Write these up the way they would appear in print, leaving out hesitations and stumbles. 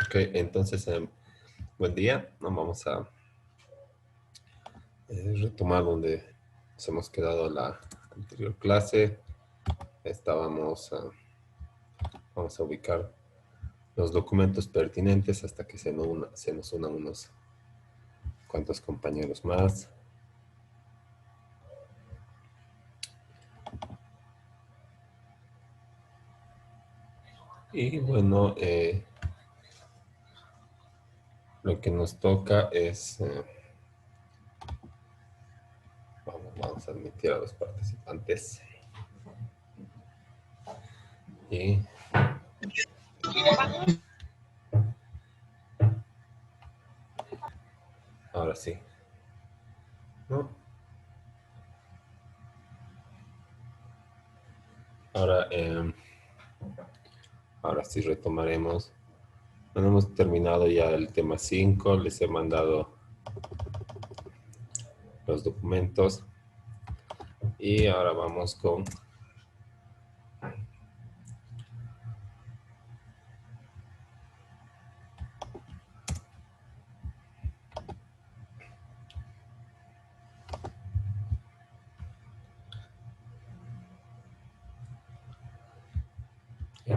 Ok, entonces, buen día. Vamos a retomar donde nos hemos quedado en la anterior clase. Estábamos, vamos a ubicar los documentos pertinentes hasta que se nos unan unos cuantos compañeros más. Y bueno, lo que nos toca es, vamos a admitir a los participantes. Y ahora sí, ¿no? Ahora, ahora sí retomaremos. Bueno, hemos terminado ya el tema 5. Les he mandado los documentos y ahora vamos con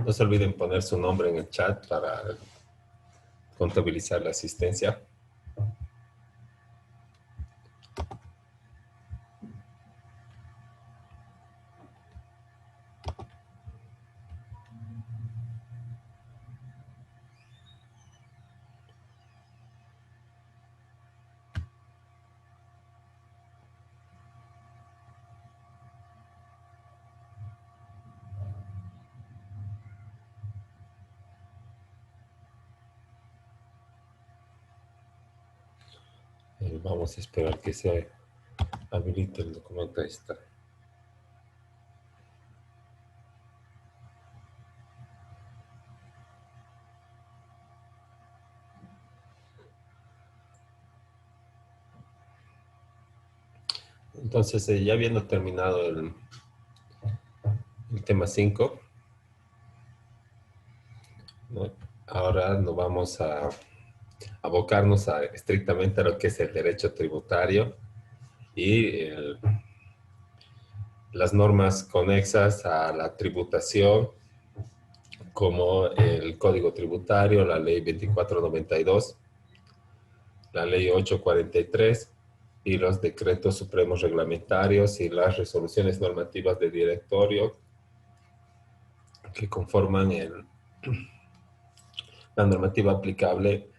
no se olviden poner su nombre en el chat para contabilizar la asistencia. Vamos a esperar que se habilite el documento. Ahí está. Entonces, ya habiendo terminado el tema 5, ¿no? Ahora nos vamos a abocarnos estrictamente a lo que es el derecho tributario y las normas conexas a la tributación, como el Código Tributario, la Ley 2492, la Ley 843 y los decretos supremos reglamentarios y las resoluciones normativas de directorio que conforman la normativa aplicable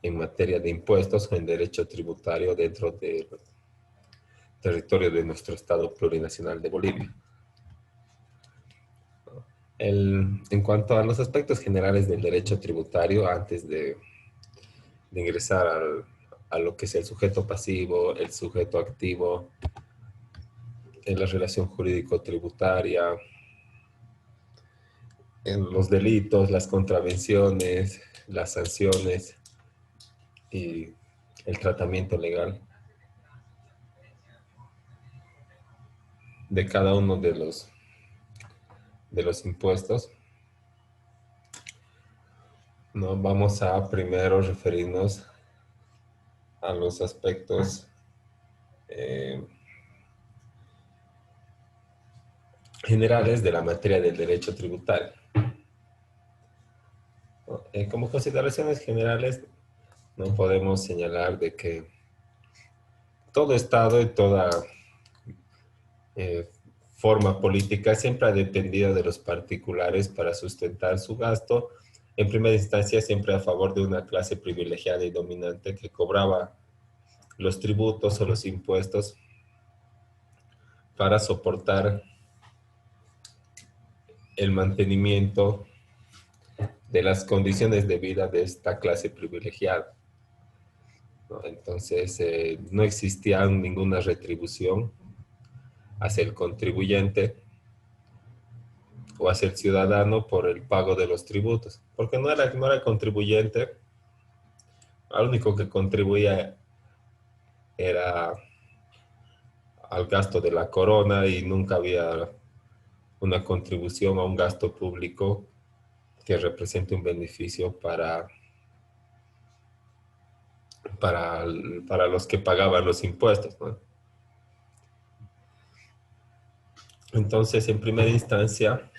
en materia de impuestos en derecho tributario dentro del territorio de nuestro Estado plurinacional de Bolivia. En cuanto a los aspectos generales del derecho tributario, antes de ingresar a lo que es el sujeto pasivo, el sujeto activo, en la relación jurídico-tributaria, en los delitos, las contravenciones, las sanciones y el tratamiento legal de cada uno de los impuestos, ¿no? Vamos a primero referirnos a los aspectos generales de la materia del derecho tributario. ¿No? Como consideraciones generales, no podemos señalar de que todo Estado y toda eh, forma política siempre ha dependido de los particulares para sustentar su gasto, en primera instancia siempre a favor de una clase privilegiada y dominante que cobraba los tributos o los impuestos para soportar el mantenimiento de las condiciones de vida de esta clase privilegiada, ¿no? Entonces, no existía ninguna retribución hacia el contribuyente o hacia el ciudadano por el pago de los tributos, porque no era contribuyente, lo único que contribuía era al gasto de la corona y nunca había una contribución a un gasto público que represente un beneficio para para los que pagaban los impuestos, ¿no? Entonces, en primera instancia,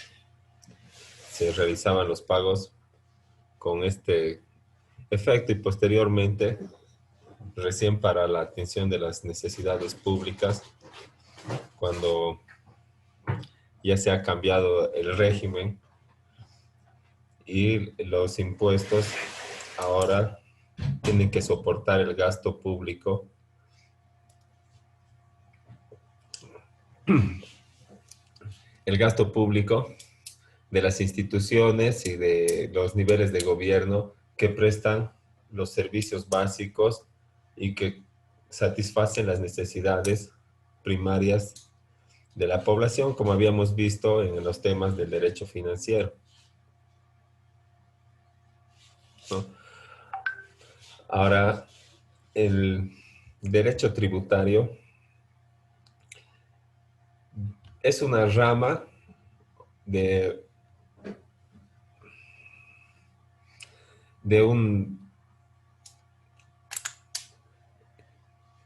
se realizaban los pagos con este efecto y posteriormente, recién para la atención de las necesidades públicas, cuando ya se ha cambiado el régimen y los impuestos ahora tienen que soportar el gasto público, el gasto público de las instituciones y de los niveles de gobierno que prestan los servicios básicos y que satisfacen las necesidades primarias de la población, como habíamos visto en los temas del derecho financiero, ¿no? Ahora, el derecho tributario es una rama de, de un...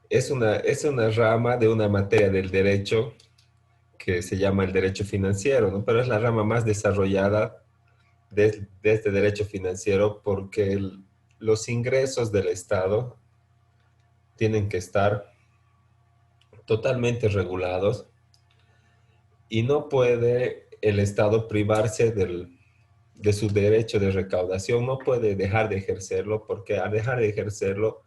es una rama de una materia del derecho que se llama el derecho financiero, ¿no? Pero es la rama más desarrollada de este derecho financiero porque los ingresos del Estado tienen que estar totalmente regulados y no puede el Estado privarse de su derecho de recaudación, no puede dejar de ejercerlo porque al dejar de ejercerlo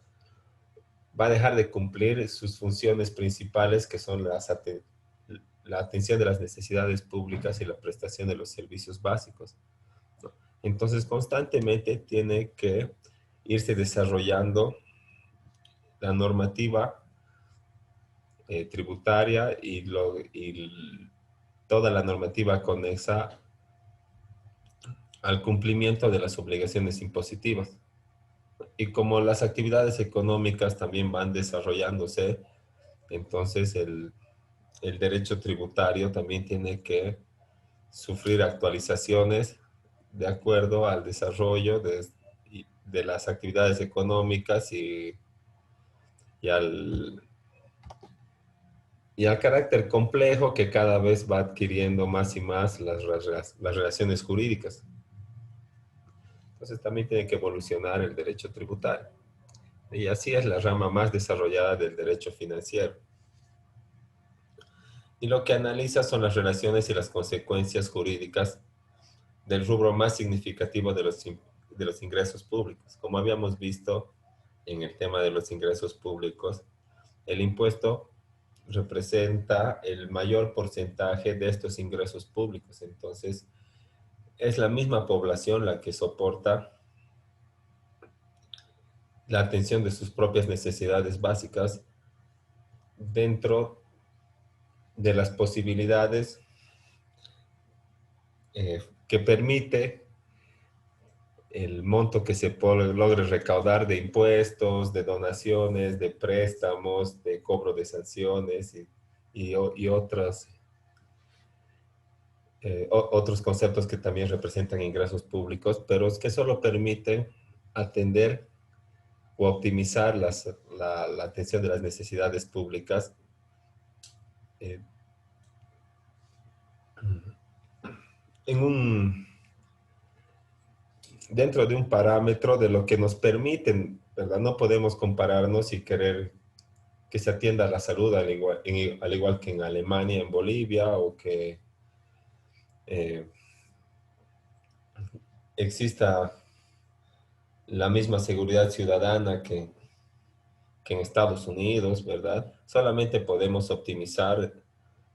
va a dejar de cumplir sus funciones principales que son la atención de las necesidades públicas y la prestación de los servicios básicos, ¿no? Entonces constantemente tiene que irse desarrollando la normativa tributaria y toda la normativa conexa al cumplimiento de las obligaciones impositivas. Y como las actividades económicas también van desarrollándose, entonces el derecho tributario también tiene que sufrir actualizaciones de acuerdo al desarrollo de las actividades económicas y al, y al carácter complejo que cada vez va adquiriendo más y más las relaciones jurídicas. Entonces también tiene que evolucionar el derecho tributario. Y así es la rama más desarrollada del derecho financiero. Y lo que analiza son las relaciones y las consecuencias jurídicas del rubro más significativo de los ingresos públicos. Como habíamos visto en el tema de los ingresos públicos, el impuesto representa el mayor porcentaje de estos ingresos públicos. Entonces, es la misma población la que soporta la atención de sus propias necesidades básicas dentro de las posibilidades que permite el monto que se logre recaudar de impuestos, de donaciones, de préstamos, de cobro de sanciones y otros conceptos que también representan ingresos públicos, pero es que solo permiten atender o optimizar la atención de las necesidades públicas eh, en dentro de un parámetro de lo que nos permiten, ¿verdad? No podemos compararnos y querer que se atienda a la salud al igual que en Alemania, en Bolivia, o que eh, exista la misma seguridad ciudadana que en Estados Unidos, ¿verdad? Solamente podemos optimizar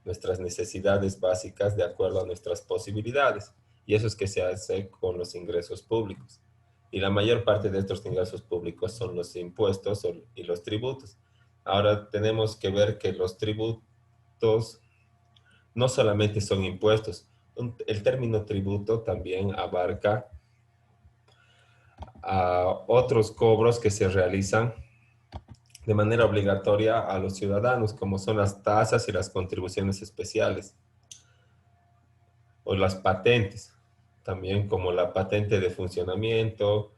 nuestras necesidades básicas de acuerdo a nuestras posibilidades. Y eso es que se hace con los ingresos públicos. Y la mayor parte de estos ingresos públicos son los impuestos y los tributos. Ahora tenemos que ver que los tributos no solamente son impuestos. El término tributo también abarca a otros cobros que se realizan de manera obligatoria a los ciudadanos, como son las tasas y las contribuciones especiales, o las patentes, también como la patente de funcionamiento,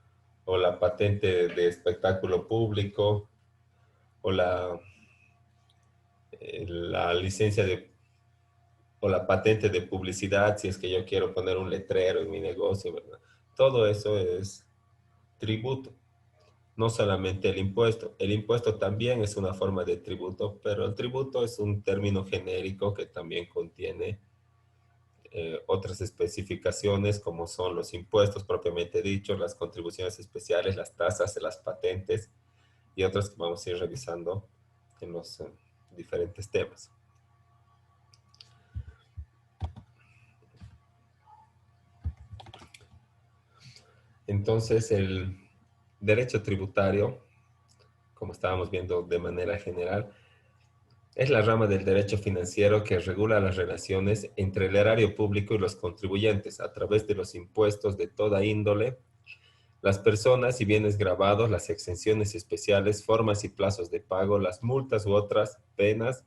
o la patente de espectáculo público, o la licencia o la patente de publicidad, si es que yo quiero poner un letrero en mi negocio, ¿verdad? Todo eso es tributo, no solamente el impuesto. El impuesto también es una forma de tributo, pero el tributo es un término genérico que también contiene otras especificaciones como son los impuestos propiamente dichos, las contribuciones especiales, las tasas, las patentes y otras que vamos a ir revisando en los diferentes temas. Entonces, el derecho tributario, como estábamos viendo de manera general, es la rama del derecho financiero que regula las relaciones entre el erario público y los contribuyentes a través de los impuestos de toda índole, las personas y bienes gravados, las exenciones especiales, formas y plazos de pago, las multas u otras penas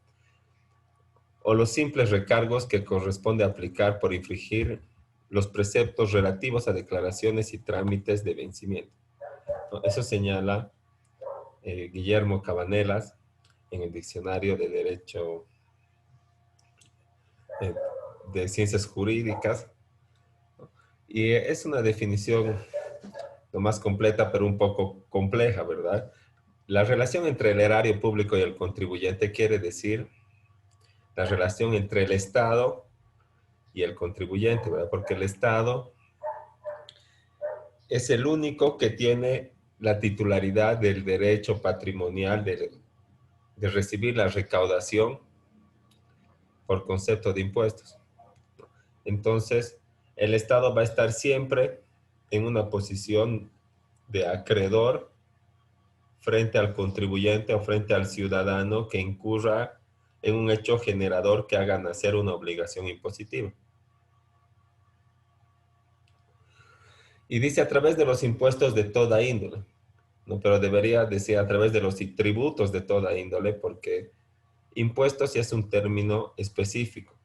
o los simples recargos que corresponde aplicar por infringir los preceptos relativos a declaraciones y trámites de vencimiento. Eso señala Guillermo Cabanelas en el Diccionario de Derecho eh, de Ciencias Jurídicas. Y es una definición lo más completa, pero un poco compleja, ¿verdad? La relación entre el erario público y el contribuyente quiere decir la relación entre el Estado y el contribuyente, ¿verdad? Porque el Estado es el único que tiene la titularidad del derecho patrimonial de recibir la recaudación por concepto de impuestos. Entonces, el Estado va a estar siempre en una posición de acreedor frente al contribuyente o frente al ciudadano que incurra en un hecho generador que haga nacer una obligación impositiva. Y dice a través de los impuestos de toda índole, ¿no? Pero debería decir a través de los tributos de toda índole, porque impuestos ya es un término específico,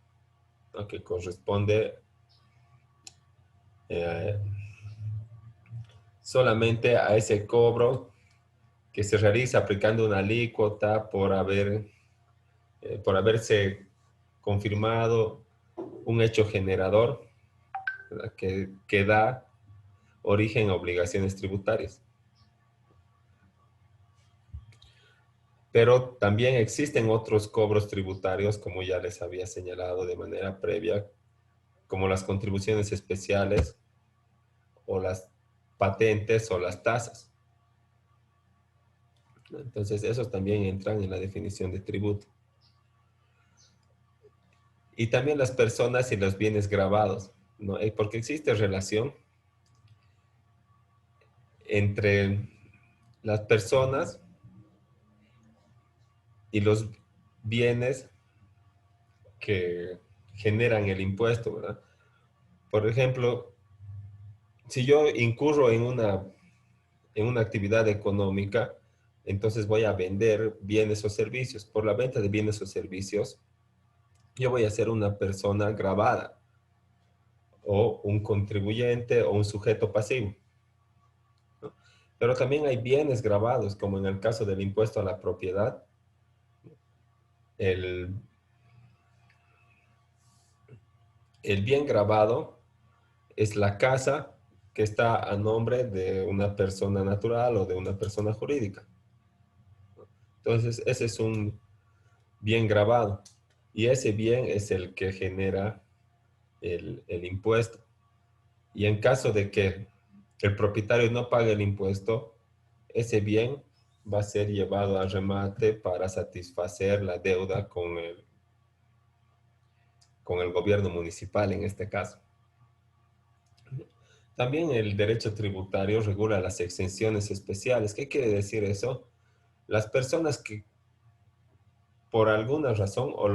¿no? Que corresponde eh, solamente a ese cobro que se realiza aplicando una alícuota por haberse confirmado un hecho generador, ¿verdad? Que da origen a obligaciones tributarias. Pero también existen otros cobros tributarios, como ya les había señalado de manera previa, como las contribuciones especiales o las patentes o las tasas. Entonces, esos también entran en la definición de tributo. Y también las personas y los bienes gravados, ¿no? Porque existe relación entre las personas y los bienes que generan el impuesto, ¿verdad? Por ejemplo, si yo incurro en una actividad económica, entonces voy a vender bienes o servicios. Por la venta de bienes o servicios, yo voy a ser una persona gravada o un contribuyente o un sujeto pasivo, ¿no? Pero también hay bienes gravados, como en el caso del impuesto a la propiedad. El, el bien gravado es la casa que está a nombre de una persona natural o de una persona jurídica. Entonces, ese es un bien gravado y ese bien es el que genera el impuesto. Y en caso de que el propietario no pague el impuesto, ese bien va a ser llevado a remate para satisfacer la deuda con el gobierno municipal en este caso. También el derecho tributario regula las exenciones especiales. ¿Qué quiere decir eso? Las personas que por alguna razón o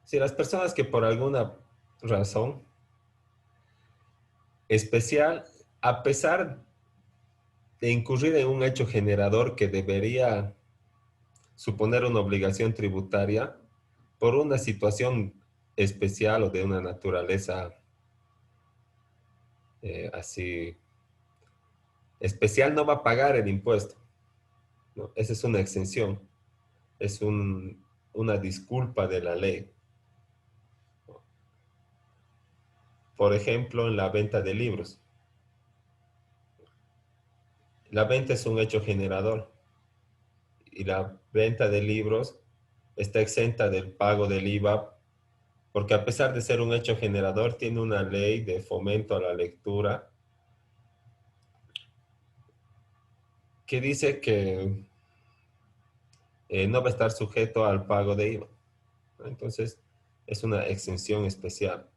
si las personas que por alguna razón especial, a pesar de incurrir en un hecho generador que debería suponer una obligación tributaria, por una situación especial o de una naturaleza así especial no va a pagar el impuesto, ¿no? Esa es una exención, es una disculpa de la ley. Por ejemplo, en la venta de libros. La venta es un hecho generador y la venta de libros está exenta del pago del IVA porque a pesar de ser un hecho generador, tiene una ley de fomento a la lectura que dice que no va a estar sujeto al pago de IVA. Entonces, es una exención especial,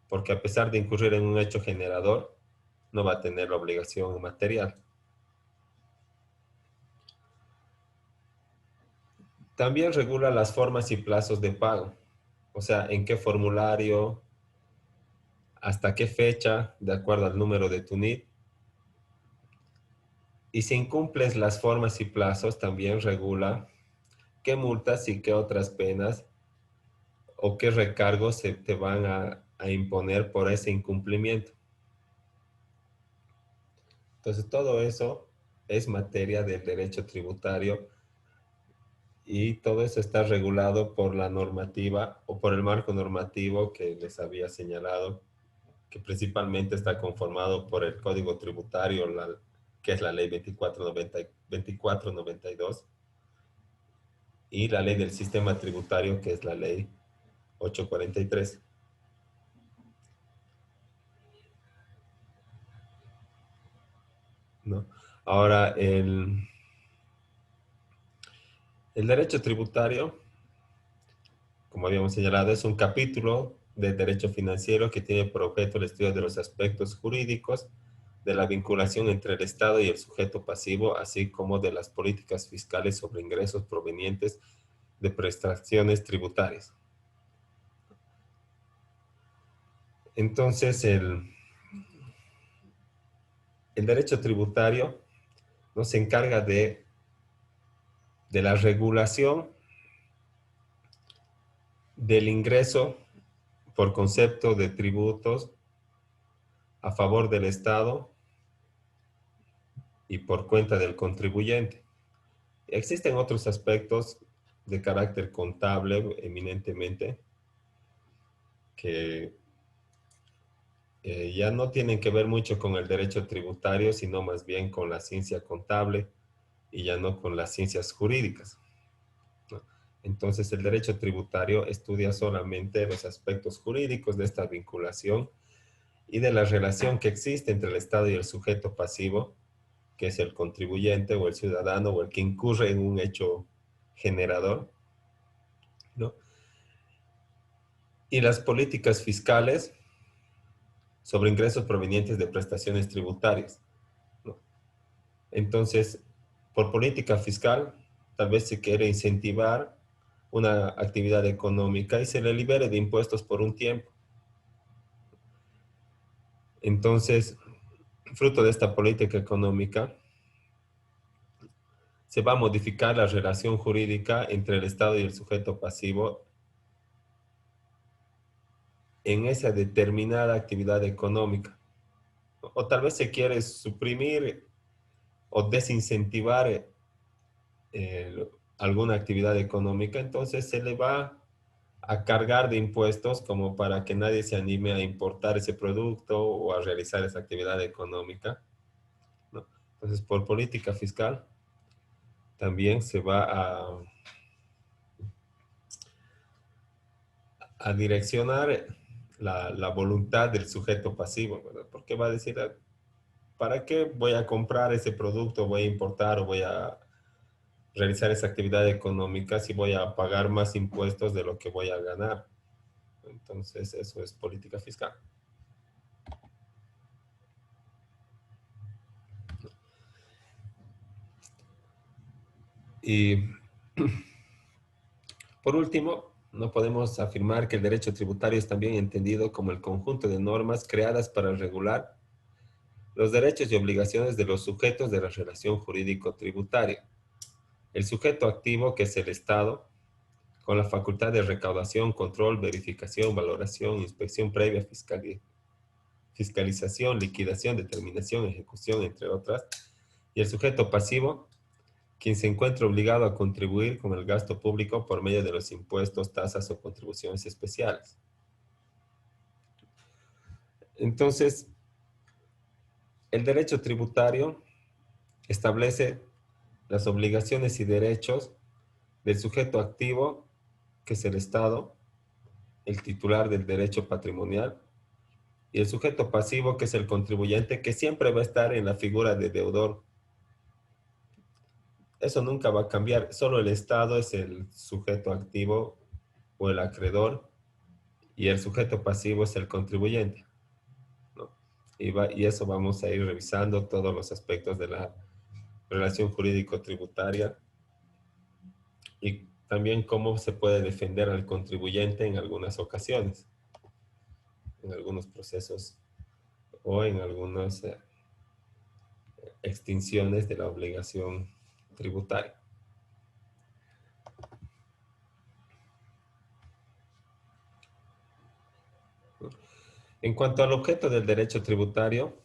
porque a pesar de incurrir en un hecho generador, no va a tener la obligación material. También regula las formas y plazos de pago, o sea, en qué formulario, hasta qué fecha, de acuerdo al número de tu NIT. Y si incumples las formas y plazos, también regula qué multas y qué otras penas o qué recargos se te van a imponer por ese incumplimiento. Entonces, todo eso es materia del derecho tributario y todo eso está regulado por la normativa o por el marco normativo que les había señalado, que principalmente está conformado por el Código Tributario, que es la Ley 2492, y la Ley del Sistema Tributario, que es la Ley 843. ¿No? Ahora, el derecho tributario, como habíamos señalado, es un capítulo de derecho financiero que tiene por objeto el estudio de los aspectos jurídicos de la vinculación entre el Estado y el sujeto pasivo, así como de las políticas fiscales sobre ingresos provenientes de prestaciones tributarias. Entonces, el derecho tributario no se encarga de la regulación del ingreso por concepto de tributos a favor del Estado y por cuenta del contribuyente. Existen otros aspectos de carácter contable eminentemente que ya no tienen que ver mucho con el derecho tributario, sino más bien con la ciencia contable y ya no con las ciencias jurídicas, ¿no? Entonces, el derecho tributario estudia solamente los aspectos jurídicos de esta vinculación y de la relación que existe entre el Estado y el sujeto pasivo, que es el contribuyente o el ciudadano o el que incurre en un hecho generador, ¿no? Y las políticas fiscales sobre ingresos provenientes de prestaciones tributarias, ¿no? Entonces, por política fiscal, tal vez se quiere incentivar una actividad económica y se le libere de impuestos por un tiempo. Entonces, fruto de esta política económica, se va a modificar la relación jurídica entre el Estado y el sujeto pasivo en esa determinada actividad económica. O tal vez se quiere suprimir o desincentivar eh, alguna actividad económica, entonces se le va a cargar de impuestos como para que nadie se anime a importar ese producto o a realizar esa actividad económica, ¿no? Entonces, por política fiscal, también se va a direccionar la voluntad del sujeto pasivo, ¿verdad? Porque va a decir, ¿para qué voy a comprar ese producto, voy a importar o voy a realizar esa actividad económica si voy a pagar más impuestos de lo que voy a ganar? Entonces, eso es política fiscal. Y por último, no podemos afirmar que el derecho tributario es también entendido como el conjunto de normas creadas para regular los derechos y obligaciones de los sujetos de la relación jurídico-tributaria. El sujeto activo, que es el Estado, con la facultad de recaudación, control, verificación, valoración, inspección previa, fiscalía. fiscalización, liquidación, determinación, ejecución, entre otras. Y el sujeto pasivo, quien se encuentra obligado a contribuir con el gasto público por medio de los impuestos, tasas o contribuciones especiales. Entonces, el derecho tributario establece las obligaciones y derechos del sujeto activo, que es el Estado, el titular del derecho patrimonial, y el sujeto pasivo, que es el contribuyente, que siempre va a estar en la figura de deudor. Eso nunca va a cambiar, solo el Estado es el sujeto activo o el acreedor, y el sujeto pasivo es el contribuyente, ¿no? Y eso vamos a ir revisando todos los aspectos de la relación jurídico-tributaria y también cómo se puede defender al contribuyente en algunas ocasiones, en algunos procesos o en algunas extinciones de la obligación tributaria. En cuanto al objeto del derecho tributario,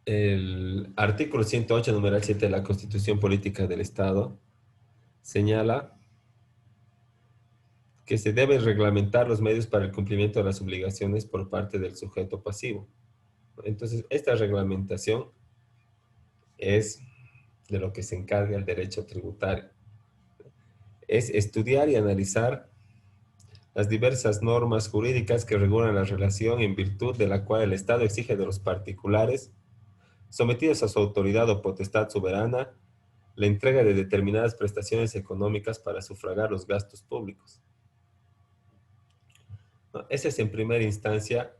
el artículo 108, numeral 7 de la Constitución Política del Estado señala que se deben reglamentar los medios para el cumplimiento de las obligaciones por parte del sujeto pasivo. Entonces, esta reglamentación es de lo que se encarga el derecho tributario. Es estudiar y analizar las diversas normas jurídicas que regulan la relación en virtud de la cual el Estado exige de los particulares, sometidos a su autoridad o potestad soberana, la entrega de determinadas prestaciones económicas para sufragar los gastos públicos. ¿No? Ese es en primera instancia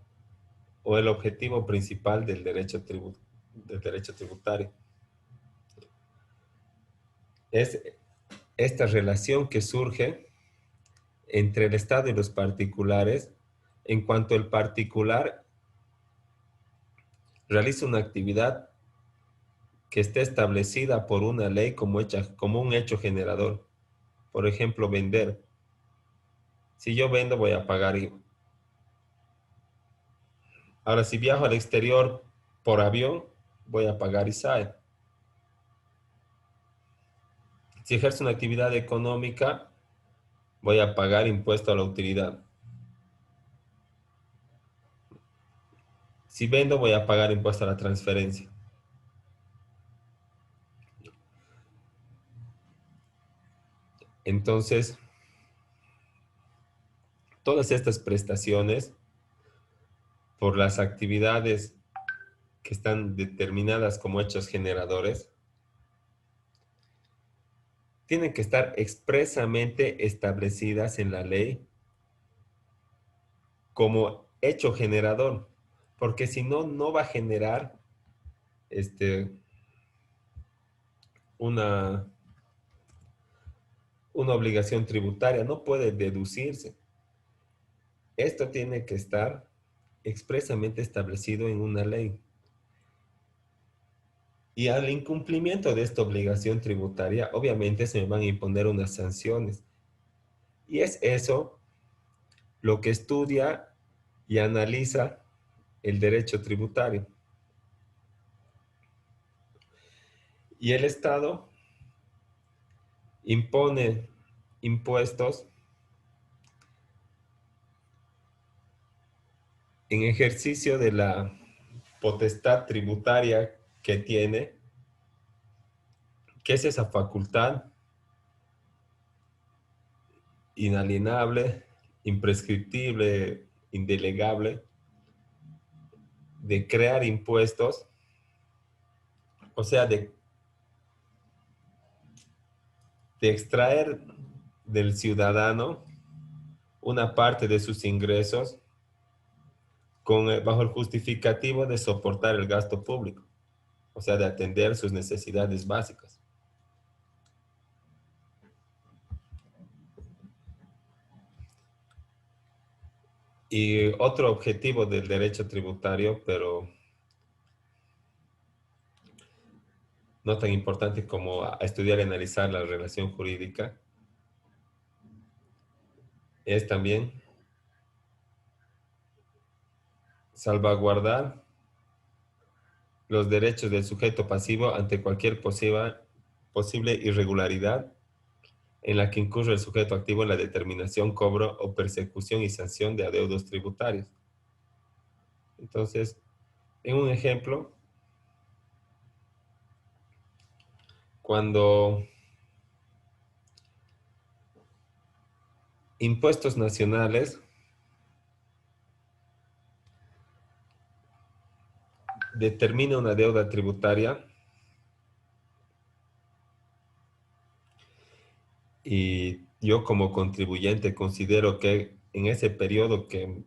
o el objetivo principal del derecho tributario. Es esta relación que surge entre el Estado y los particulares en cuanto el particular realiza una actividad que esté establecida por una ley como un hecho generador. Por ejemplo, vender. Si yo vendo, voy a pagar IVA. Ahora, si viajo al exterior por avión, voy a pagar ISAE. Si ejerzo una actividad económica, voy a pagar impuesto a la utilidad. Si vendo, voy a pagar impuesto a la transferencia. Entonces, todas estas prestaciones por las actividades que están determinadas como hechos generadores, tienen que estar expresamente establecidas en la ley como hecho generador, porque si no, no va a generar una, una obligación tributaria, no puede deducirse. Esto tiene que estar expresamente establecido en una ley. Y al incumplimiento de esta obligación tributaria, obviamente se me van a imponer unas sanciones. Y es eso lo que estudia y analiza el derecho tributario. Y el Estado impone impuestos en ejercicio de la potestad tributaria que tiene, que es esa facultad inalienable, imprescriptible, indelegable, de crear impuestos, o sea, de extraer del ciudadano una parte de sus ingresos bajo el justificativo de soportar el gasto público, o sea, de atender sus necesidades básicas. Y otro objetivo del derecho tributario, pero no tan importante como a estudiar y analizar la relación jurídica, es también salvaguardar los derechos del sujeto pasivo ante cualquier posible irregularidad en la que incurre el sujeto activo en la determinación, cobro o persecución y sanción de adeudos tributarios. Entonces, en un ejemplo, cuando Impuestos Nacionales determina una deuda tributaria y yo como contribuyente considero que en ese periodo que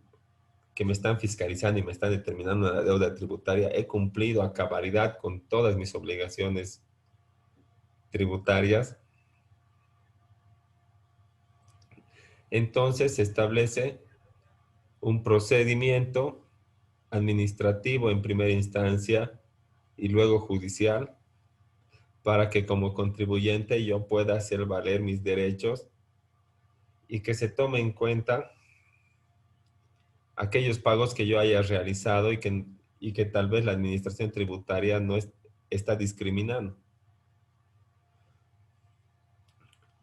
me están fiscalizando y me están determinando una deuda tributaria, he cumplido a cabalidad con todas mis obligaciones tributarias. Entonces se establece un procedimiento administrativo en primera instancia y luego judicial para que como contribuyente yo pueda hacer valer mis derechos y que se tome en cuenta aquellos pagos que yo haya realizado y que tal vez la administración tributaria no está discriminando.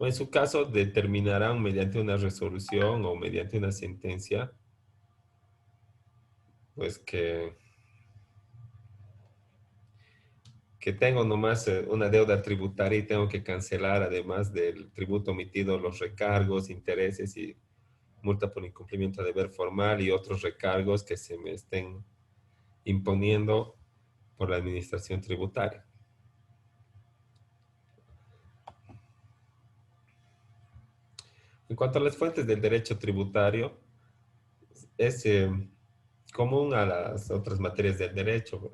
O en su caso determinarán mediante una resolución o mediante una sentencia, pues que tengo nomás una deuda tributaria y tengo que cancelar, además del tributo omitido, los recargos, intereses y multa por incumplimiento de deber formal y otros recargos que se me estén imponiendo por la administración tributaria. En cuanto a las fuentes del derecho tributario, es común a las otras materias del derecho.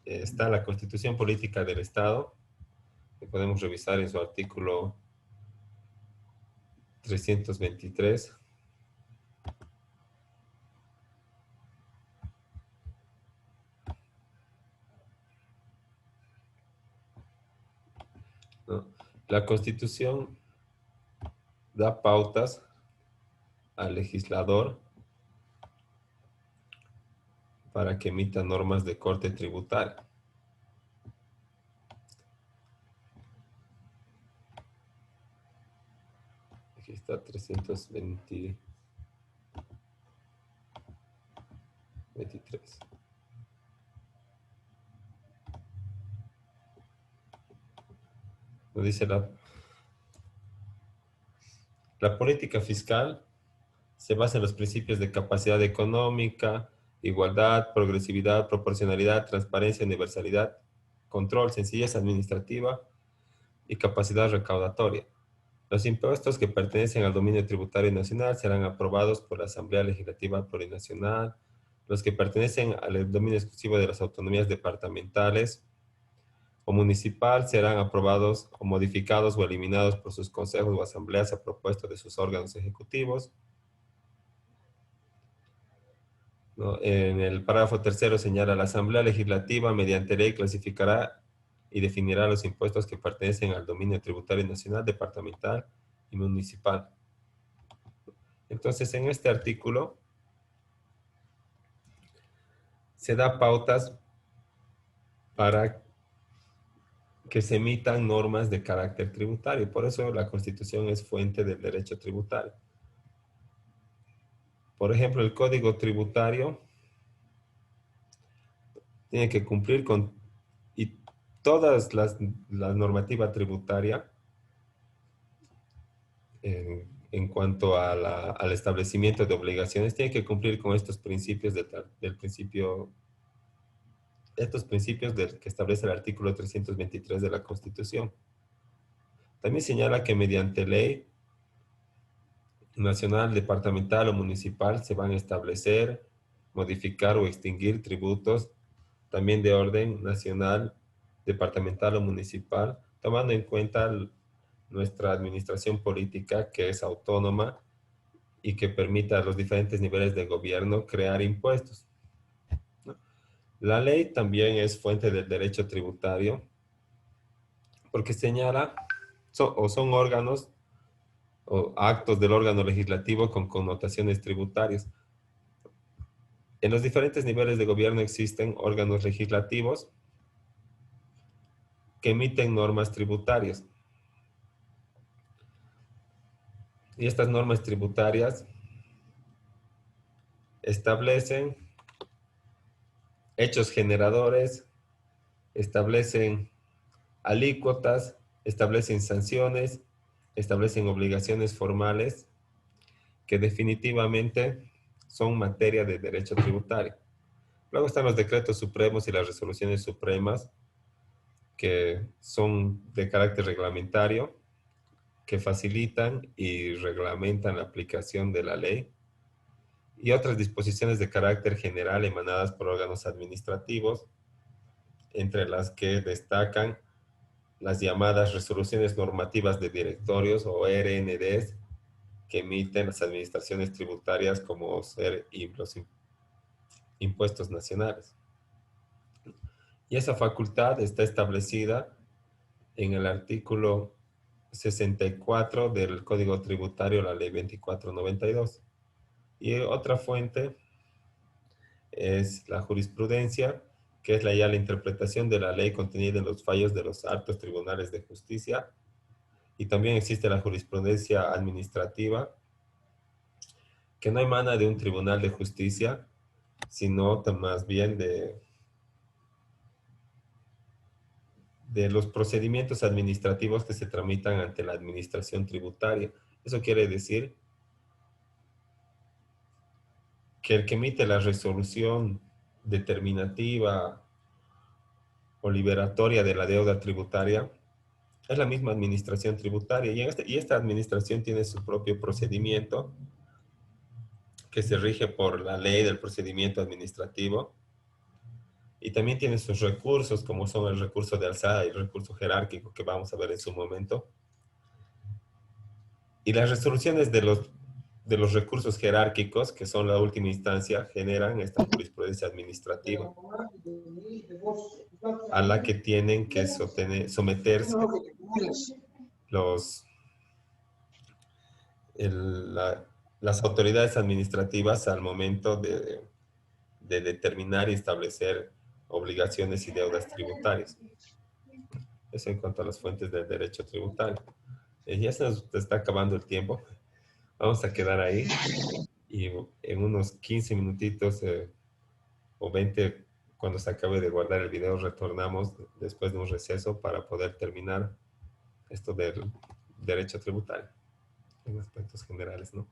Está la Constitución Política del Estado, que podemos revisar en su artículo 323. ¿No? La Constitución da pautas al legislador para que emita normas de corte tributaria. Aquí está 323. Nos dice la política fiscal se basa en los principios de capacidad económica, igualdad, progresividad, proporcionalidad, transparencia, universalidad, control, sencillez administrativa y capacidad recaudatoria. Los impuestos que pertenecen al dominio tributario nacional serán aprobados por la Asamblea Legislativa Plurinacional. Los que pertenecen al dominio exclusivo de las autonomías departamentales o municipal serán aprobados o modificados o eliminados por sus consejos o asambleas a propuesta de sus órganos ejecutivos. ¿No? En el párrafo tercero señala, la Asamblea Legislativa mediante ley clasificará y definirá los impuestos que pertenecen al dominio tributario nacional, departamental y municipal. Entonces, en este artículo se da pautas para que se emitan normas de carácter tributario. Por eso la Constitución es fuente del derecho tributario. Por ejemplo, el Código Tributario tiene que cumplir con y todas la normativa tributaria en cuanto a al establecimiento de obligaciones tiene que cumplir con estos principios del principio, estos principios que establece el artículo 323 de la Constitución. También señala que mediante ley nacional, departamental o municipal se van a establecer, modificar o extinguir tributos también de orden nacional, departamental o municipal, tomando en cuenta nuestra administración política que es autónoma y que permita a los diferentes niveles de gobierno crear impuestos, ¿no? La ley también es fuente del derecho tributario porque señala o son órganos o actos del órgano legislativo con connotaciones tributarias. En los diferentes niveles de gobierno existen órganos legislativos que emiten normas tributarias. Y estas normas tributarias establecen hechos generadores, establecen alícuotas, establecen sanciones, establecen obligaciones formales que definitivamente son materia de derecho tributario. Luego están los decretos supremos y las resoluciones supremas que son de carácter reglamentario, que facilitan y reglamentan la aplicación de la ley, y otras disposiciones de carácter general emanadas por órganos administrativos, entre las que destacan las llamadas resoluciones normativas de directorios o RNDs que emiten las administraciones tributarias como ser los impuestos nacionales. Y esa facultad está establecida en el artículo 64 del Código Tributario, la Ley 2492. Y otra fuente es la jurisprudencia, que es ya la interpretación de la ley contenida en los fallos de los altos tribunales de justicia. Y también existe la jurisprudencia administrativa, que no emana de un tribunal de justicia, sino más bien de los procedimientos administrativos que se tramitan ante la administración tributaria. Eso quiere decir que el que emite la resolución determinativa o liberatoria de la deuda tributaria es la misma administración tributaria, y esta administración tiene su propio procedimiento que se rige por la ley del procedimiento administrativo, y también tiene sus recursos, como son el recurso de alzada y el recurso jerárquico, que vamos a ver en su momento. Y las resoluciones de los recursos jerárquicos, que son la última instancia, generan esta jurisprudencia administrativa a la que tienen que someterse los, las autoridades administrativas al momento de determinar y establecer obligaciones y deudas tributarias. Eso en cuanto a las fuentes del derecho tributario. Ya se nos está acabando el tiempo. Vamos a quedar ahí y en unos 15 minutitos o 20, cuando se acabe de guardar el video, retornamos después de un receso para poder terminar esto del derecho tributario en aspectos generales, ¿no?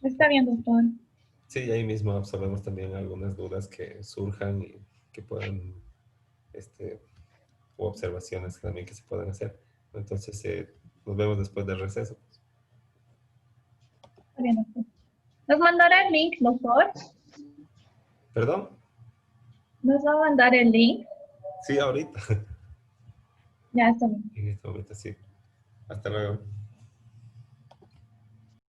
Está bien, doctor. Sí, y ahí mismo absorbemos también algunas dudas que surjan y que puedan, o observaciones también que se puedan hacer. Entonces, nos vemos después del receso. Está bien, doctor. ¿Nos mandará el link, doctor? ¿Perdón? ¿Nos va a mandar el link? Sí, ahorita. Ya está bien. En este momento, sí. Hasta luego.